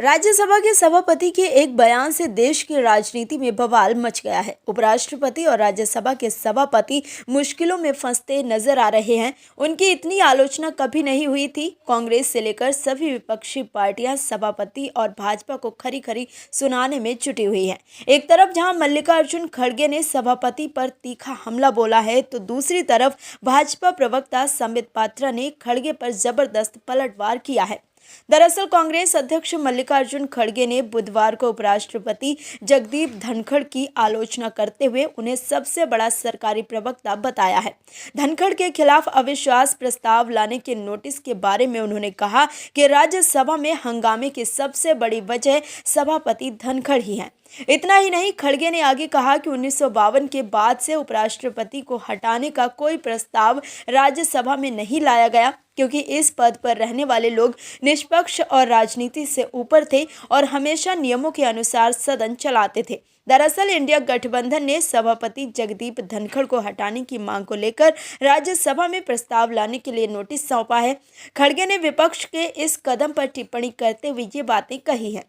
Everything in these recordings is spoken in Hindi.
राज्यसभा के सभापति के एक बयान से देश की राजनीति में बवाल मच गया है। उपराष्ट्रपति और राज्यसभा के सभापति मुश्किलों में फंसते नजर आ रहे हैं। उनकी इतनी आलोचना कभी नहीं हुई थी। कांग्रेस से लेकर सभी विपक्षी पार्टियां सभापति और भाजपा को खरी खरी सुनाने में जुटी हुई हैं। एक तरफ जहां मल्लिकार्जुन खड़गे ने सभापति पर तीखा हमला बोला है, तो दूसरी तरफ भाजपा प्रवक्ता संबित पात्रा ने खड़गे पर जबरदस्त पलटवार किया है। दरअसल कांग्रेस अध्यक्ष मल्लिकार्जुन खड़गे ने बुधवार को उपराष्ट्रपति जगदीप धनखड़ की आलोचना करते हुए उन्हें सबसे बड़ा सरकारी प्रवक्ता बताया है। धनखड़ के खिलाफ अविश्वास प्रस्ताव लाने के नोटिस के बारे में उन्होंने कहा कि राज्यसभा में हंगामे की सबसे बड़ी वजह सभापति धनखड़ ही हैं। इतना ही नहीं, खड़गे ने आगे कहा कि 1952 के बाद से उपराष्ट्रपति को हटाने का कोई प्रस्ताव राज्यसभा में नहीं लाया गया, क्योंकि इस पद पर रहने वाले लोग निष्पक्ष और राजनीति से ऊपर थे और हमेशा नियमों के अनुसार सदन चलाते थे। दरअसल इंडिया गठबंधन ने सभापति जगदीप धनखड़ को हटाने की मांग को लेकर राज्यसभा में प्रस्ताव लाने के लिए नोटिस सौंपा है। खड़गे ने विपक्ष के इस कदम पर टिप्पणी करते हुए ये बातें कही हैं।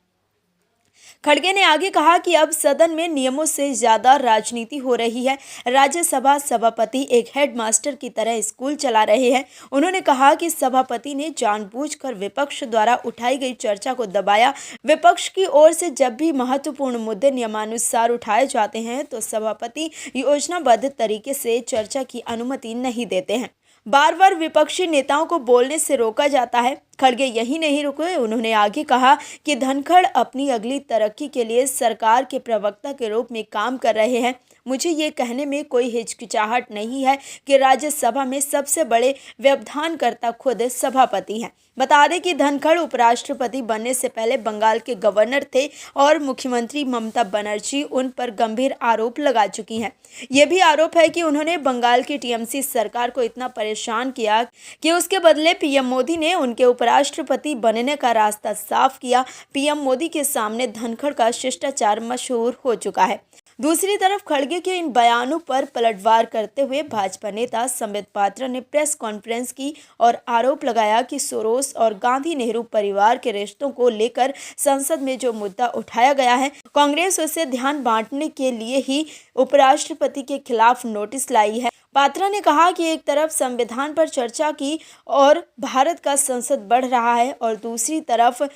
खड़गे ने आगे कहा कि अब सदन में नियमों से ज्यादा राजनीति हो रही है। राज्यसभा सभापति एक हेडमास्टर की तरह स्कूल चला रहे हैं। उन्होंने कहा कि सभापति ने जानबूझकर विपक्ष द्वारा उठाई गई चर्चा को दबाया। विपक्ष की ओर से जब भी महत्वपूर्ण मुद्दे नियमानुसार उठाए जाते हैं, तो सभापति योजनाबद्ध तरीके से चर्चा की अनुमति नहीं देते हैं। बार बार विपक्षी नेताओं को बोलने से रोका जाता है। खड़गे यही नहीं रुके, उन्होंने आगे कहा कि धनखड़ अपनी अगली तरक्की के लिए सरकार के प्रवक्ता के रूप में काम कर रहे हैं। मुझे ये कहने में कोई हिचकिचाहट नहीं है कि राज्यसभा में सबसे बड़े व्यवधानकर्ता खुद सभापति हैं। बता दें कि धनखड़ उपराष्ट्रपति बनने से पहले बंगाल के गवर्नर थे और मुख्यमंत्री ममता बनर्जी उन पर गंभीर आरोप लगा चुकी हैं। ये भी आरोप है कि उन्होंने बंगाल की टीएमसी सरकार को इतना परेशान किया कि उसके बदले पीएम मोदी ने उनके उपराष्ट्रपति बनने का रास्ता साफ किया। पीएम मोदी के सामने धनखड़ का शिष्टाचार मशहूर हो चुका है। दूसरी तरफ खड़गे के इन बयानों पर पलटवार करते हुए भाजपा नेता संबित पात्रा ने प्रेस कॉन्फ्रेंस की और आरोप लगाया कि सोरोस और गांधी नेहरू परिवार के रिश्तों को लेकर संसद में जो मुद्दा उठाया गया है, कांग्रेस उसे ध्यान बांटने के लिए ही उपराष्ट्रपति के खिलाफ नोटिस लाई है। पात्रा ने कहा कि एक तरफ संविधान पर चर्चा की और भारत का संसद बढ़ रहा है, और दूसरी तरफ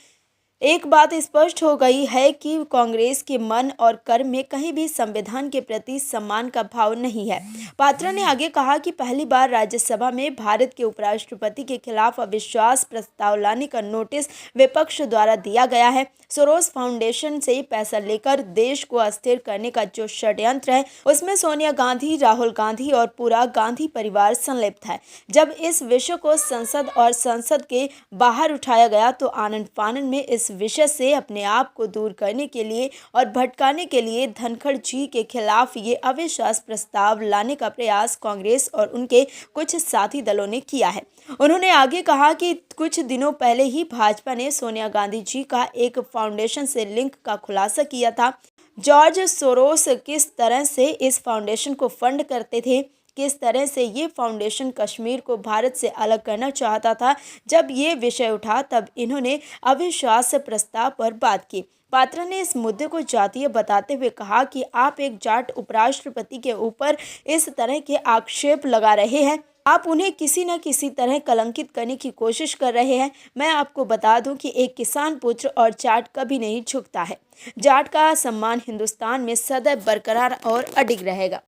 एक बात स्पष्ट हो गई है कि कांग्रेस के मन और कर्म में कहीं भी संविधान के प्रति सम्मान का भाव नहीं है। पात्रा ने आगे कहा कि पहली बार राज्यसभा में भारत के उपराष्ट्रपति के खिलाफ अविश्वास प्रस्ताव लाने का नोटिस विपक्ष द्वारा दिया गया है। सोरोस फाउंडेशन से पैसा लेकर देश को अस्थिर करने का जो षड्यंत्र है, उसमें सोनिया गांधी, राहुल गांधी और पूरा गांधी परिवार संलिप्त है। जब इस विषय को संसद और संसद के बाहर उठाया गया, तो आनन फानन में इस विषय से अपने आप को दूर करने के लिए और भटकाने के लिए धनखड़ जी के खिलाफ ये अविश्वास प्रस्ताव लाने का प्रयास कांग्रेस और उनके कुछ साथी दलों ने किया है। उन्होंने आगे कहा कि कुछ दिनों पहले ही भाजपा ने सोनिया गांधी जी का एक फाउंडेशन से लिंक का खुलासा किया था। जॉर्ज सोरोस किस तरह से इस फाउंडेशन को फंड करते थे, किस तरह से ये फाउंडेशन कश्मीर को भारत से अलग करना चाहता था। जब ये विषय उठा, तब इन्होंने अविश्वास प्रस्ताव पर बात की। पात्रा ने इस मुद्दे को जातीय बताते हुए कहा कि आप एक जाट उपराष्ट्रपति के ऊपर इस तरह के आक्षेप लगा रहे हैं। आप उन्हें किसी न किसी तरह कलंकित करने की कोशिश कर रहे हैं। मैं आपको बता दूं कि एक किसान पुत्र और जाट कभी नहीं झुकता है। जाट का सम्मान हिंदुस्तान में सदैव बरकरार और अडिग रहेगा।